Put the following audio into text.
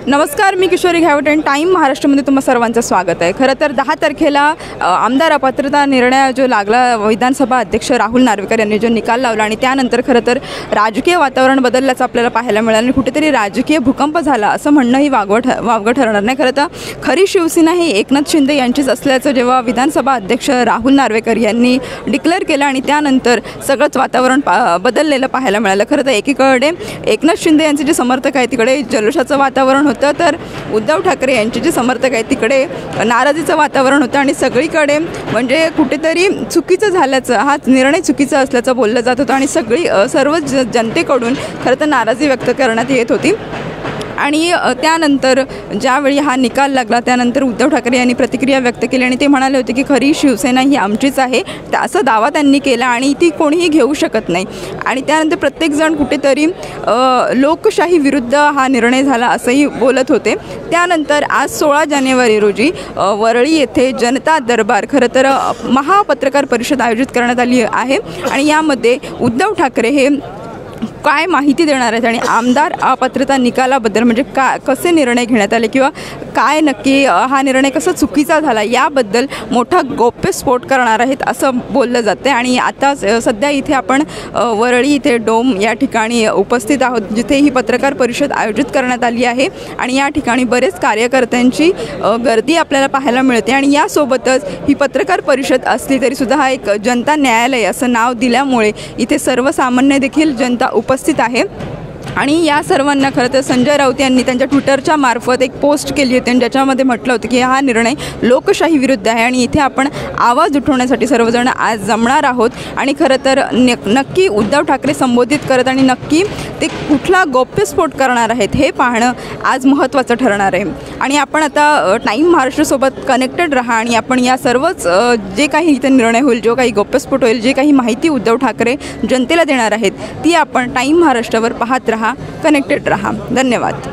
नमस्कार, मी किशोरी घावट आणि टाईम महाराष्ट्रामध्ये तुम्हा सर्वांचं स्वागत आहे। खरं तर 10 तारखेला आमदार अपात्रता निर्णय जो लागला, विधानसभा अध्यक्ष राहुल नार्वेकर यांनी जो निकाल लावला आणि त्यानंतर खरं तर राजकीय वातावरण बदलल्याचं आपल्याला पाहायला मिळालं आणि कुठेतरी राजकीय भूकंप झाला असं म्हणणंही वावगं ठरणार नाही। खरं तर खरी शिवसेना ही एकनाथ शिंदे यांचीच असल्याचं जेव्हा विधानसभा अध्यक्ष राहुल नार्वेकर यांनी डिक्लेअर केलं आणि त्यानंतर सगळंच वातावरण बदललेलं पाहायला मिळालं। खरं तर एकीकडे एकनाथ शिंदे यांचे जे समर्थक आहेत तिकडे जल्लोषाचं वातावरण होतं, तर उद्धव ठाकरे यांचे जे समर्थक आहेत तिकडे नाराजीचं वातावरण होतं आणि सगळीकडे म्हणजे कुठेतरी चुकीचं झाल्याचं, हा निर्णय चुकीचा असल्याचं बोललं जात होतं आणि सर्व जनतेकडून खरं तर नाराजी व्यक्त करण्यात येत होती। आणि त्यानंतर ज्यावेळी हा निकाल लागला त्यानंतर उद्धव ठाकरे यांनी प्रतिक्रिया व्यक्त केली आणि ते म्हणाले होते की खरी शिवसेना ही आमचीच आहे, असा दावा त्यांनी केला आणि ती कोणीही घेऊ शकत नाही। आणि त्यानंतर प्रत्येकजण कुठेतरी लोकशाही विरुद्ध हा निर्णय झाला असंही बोलत होते। त्यानंतर आज 16 जानेवारी रोजी वरळी येथे जनता दरबार खरं तर महापत्रकार परिषद आयोजित करण्यात आली आहे आणि यामध्ये उद्धव ठाकरे हे काय माहिती देणार आहेत आणि आमदार अपात्रता निकालाबद्दल म्हणजे कसे निर्णय घेण्यात आले किंवा काय नक्की हा निर्णय कसा चुकीचा झाला याबद्दल मोठा गौप्यस्फोट करणार आहेत असं बोललं जातं। आणि आता सध्या इथे आपण वरळी इथे डोम या ठिकाणी उपस्थित आहोत, जिथे ही पत्रकार परिषद आयोजित करण्यात आली आहे आणि या ठिकाणी बरेच कार्यकर्त्यांची गर्दी आपल्याला पाहायला मिळते आणि यासोबतच ही पत्रकार परिषद असली तरीसुद्धा हा एक जनता न्यायालय असं नाव दिल्यामुळे इथे सर्वसामान्य देखील जनता उपस्थित आहे। आणि या सर्वांना खरं तर संजय राऊत यांनी त्यांच्या ट्विटरच्या मार्फत एक पोस्ट केली होती आणि ज्याच्यामध्ये म्हटलं होतं की हा निर्णय लोकशाही विरुद्ध आहे आणि इथे आपण आवाज उठवण्यासाठी सर्वजण आज जमणार आहोत आणि खरं तर नक्की उद्धव ठाकरे संबोधित करत आणि नक्की ते कुठला गौप्यस्फोट करणार आहेत हे पाहणं आज महत्त्वाचं ठरणार आहे। आणि आपण आता टाईम महाराष्ट्रासोबत कनेक्टेड राहा आणि आपण या सर्वच जे काही इथे निर्णय होईल, जो काही गौप्यस्फोट होईल, जे काही माहिती उद्धव ठाकरे जनतेला देणार आहेत ती आपण टाईम महाराष्ट्रावर पाहत राहा, कनेक्टेड रहा। धन्यवाद।